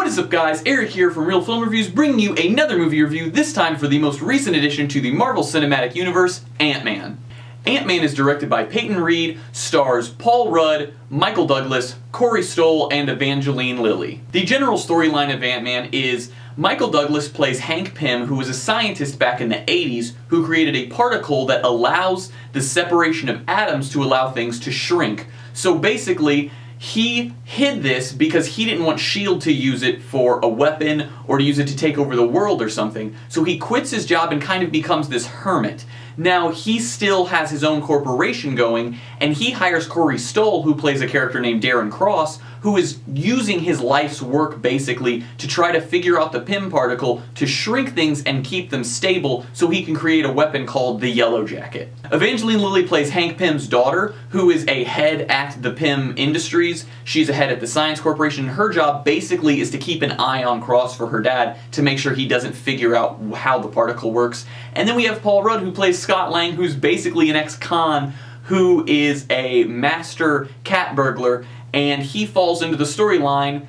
What is up guys, Eric here from Real Film Reviews bringing you another movie review, this time for the most recent addition to the Marvel Cinematic Universe, Ant-Man. Ant-Man is directed by Peyton Reed, stars Paul Rudd, Michael Douglas, Corey Stoll, and Evangeline Lilly. The general storyline of Ant-Man is Michael Douglas plays Hank Pym, who was a scientist back in the 80s who created a particle that allows the separation of atoms to allow things to shrink. So basically, he hid this because he didn't want S.H.I.E.L.D. to use it for a weapon or to use it to take over the world or something. So he quits his job and kind of becomes this hermit. Now, he still has his own corporation going, and he hires Corey Stoll, who plays a character named Darren Cross, who is using his life's work, basically, to try to figure out the Pym particle to shrink things and keep them stable so he can create a weapon called the Yellow Jacket. Evangeline Lilly plays Hank Pym's daughter, who is a head at the Pym Industries. She's a head at the Science Corporation, and her job basically is to keep an eye on Cross for her dad to make sure he doesn't figure out how the particle works. And then we have Paul Rudd, who plays Scott Lang, who's basically an ex-con who is a master cat burglar, and he falls into the storyline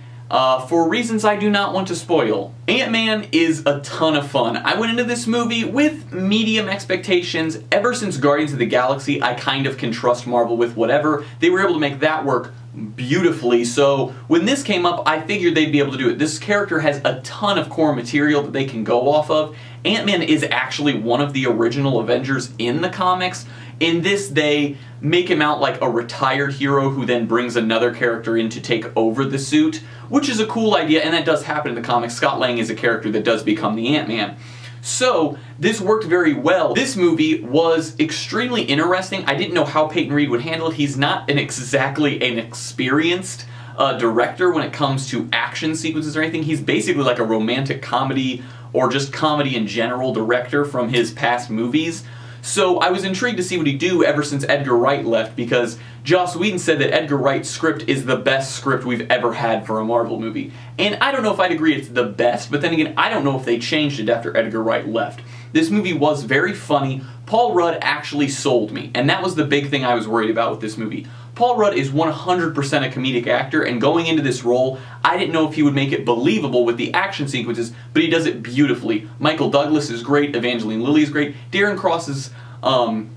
for reasons I do not want to spoil. Ant-Man is a ton of fun. I went into this movie with medium expectations. Ever since Guardians of the Galaxy, I kind of can trust Marvel with whatever. They were able to make that work beautifully, so when this came up, I figured they'd be able to do it. This character has a ton of core material that they can go off of. Ant-Man is actually one of the original Avengers in the comics. In this, they make him out like a retired hero who then brings another character in to take over the suit, which is a cool idea, and that does happen in the comics. Scott Lang is a character that does become the Ant-Man. So, this worked very well. This movie was extremely interesting. I didn't know how Peyton Reed would handle it. He's not exactly an experienced director when it comes to action sequences or anything. He's basically like a romantic comedy or just comedy in general director from his past movies. So I was intrigued to see what he'd do ever since Edgar Wright left, because Joss Whedon said that Edgar Wright's script is the best script we've ever had for a Marvel movie. And I don't know if I'd agree it's the best, but then again, I don't know if they changed it after Edgar Wright left. This movie was very funny. Paul Rudd actually sold me, and that was the big thing I was worried about with this movie. Paul Rudd is 100% a comedic actor, and going into this role, I didn't know if he would make it believable with the action sequences, but he does it beautifully. Michael Douglas is great, Evangeline Lilly is great, Darren Cross's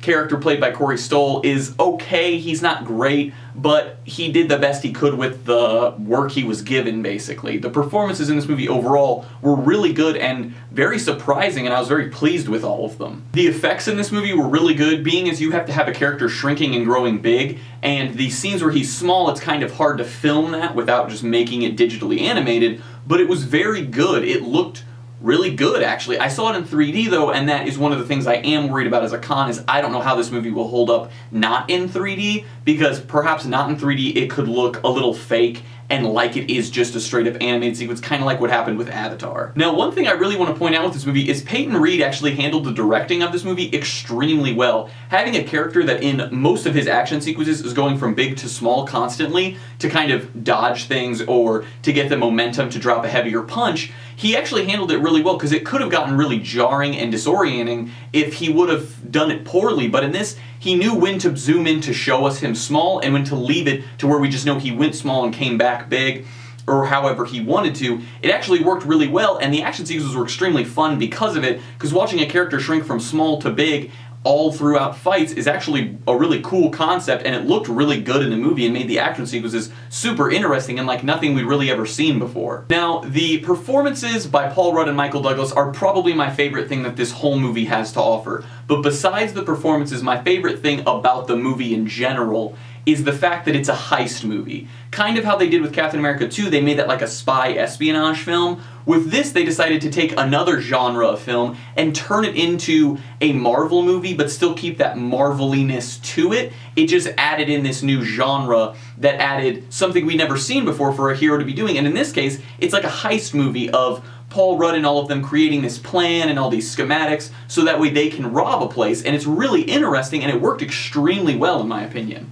character played by Corey Stoll is okay. He's not great, but he did the best he could with the work he was given, basically. The performances in this movie overall were really good and very surprising, and I was very pleased with all of them. The effects in this movie were really good, being as you have to have a character shrinking and growing big, and the scenes where he's small, it's kind of hard to film that without just making it digitally animated, but it was very good. It looked really good, actually. I saw it in 3D, though, and that is one of the things I am worried about as a con, is I don't know how this movie will hold up not in 3D, because perhaps not in 3D it could look a little fake and like it is just a straight-up animated sequence, kind of like what happened with Avatar. Now, one thing I really want to point out with this movie is Peyton Reed actually handled the directing of this movie extremely well. Having a character that in most of his action sequences is going from big to small constantly to kind of dodge things or to get the momentum to drop a heavier punch, he actually handled it really well, because it could have gotten really jarring and disorienting if he would have done it poorly, but in this, he knew when to zoom in to show us him small and when to leave it to where we just know he went small and came back big, or however he wanted to. It actually worked really well, and the action sequences were extremely fun because of it, because watching a character shrink from small to big all throughout fights is actually a really cool concept, and it looked really good in the movie and made the action sequences super interesting and like nothing we'd really ever seen before. Now, the performances by Paul Rudd and Michael Douglas are probably my favorite thing that this whole movie has to offer, but besides the performances, my favorite thing about the movie in general is the fact that it's a heist movie. Kind of how they did with Captain America 2, they made that like a spy espionage film. With this, they decided to take another genre of film and turn it into a Marvel movie, but still keep that Marveliness to it. It just added in this new genre that added something we'd never seen before for a hero to be doing, and in this case, it's like a heist movie of Paul Rudd and all of them creating this plan and all these schematics so that way they can rob a place, and it's really interesting, and it worked extremely well in my opinion.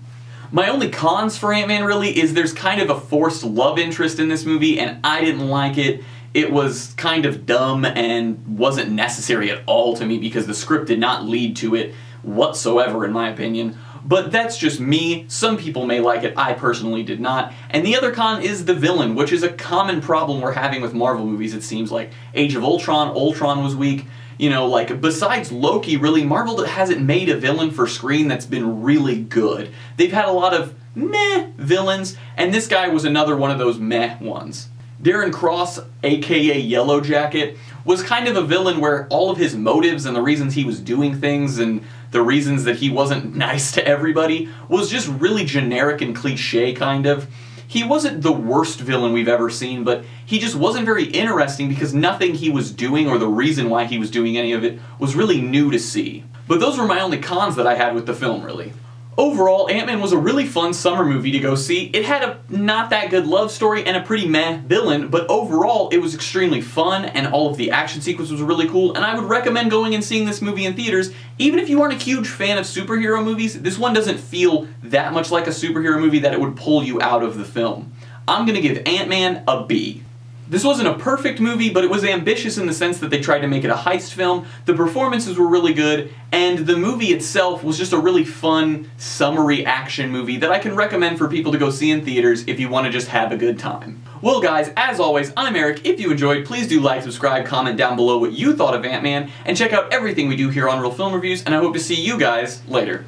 My only cons for Ant-Man really is there's kind of a forced love interest in this movie, and I didn't like it. It was kind of dumb and wasn't necessary at all to me because the script did not lead to it whatsoever, in my opinion. But that's just me. Some people may like it, I personally did not. And the other con is the villain, which is a common problem we're having with Marvel movies, it seems like. Age of Ultron was weak. You know, like, besides Loki, really, Marvel hasn't made a villain for screen that's been really good. They've had a lot of meh villains, and this guy was another one of those meh ones. Darren Cross, aka Yellow Jacket, was kind of a villain where all of his motives and the reasons he was doing things and the reasons that he wasn't nice to everybody was just really generic and cliche, kind of. He wasn't the worst villain we've ever seen, but he just wasn't very interesting because nothing he was doing or the reason why he was doing any of it was really new to see. But those were my only cons that I had with the film, really. Overall, Ant-Man was a really fun summer movie to go see. It had a not that good love story and a pretty meh villain, but overall it was extremely fun and all of the action sequences was really cool, and I would recommend going and seeing this movie in theaters. Even if you aren't a huge fan of superhero movies, this one doesn't feel that much like a superhero movie that it would pull you out of the film. I'm gonna give Ant-Man a B. This wasn't a perfect movie, but it was ambitious in the sense that they tried to make it a heist film, the performances were really good, and the movie itself was just a really fun, summery action movie that I can recommend for people to go see in theaters if you want to just have a good time. Well guys, as always, I'm Eric. If you enjoyed, please do like, subscribe, comment down below what you thought of Ant-Man, and check out everything we do here on Real Film Reviews, and I hope to see you guys later.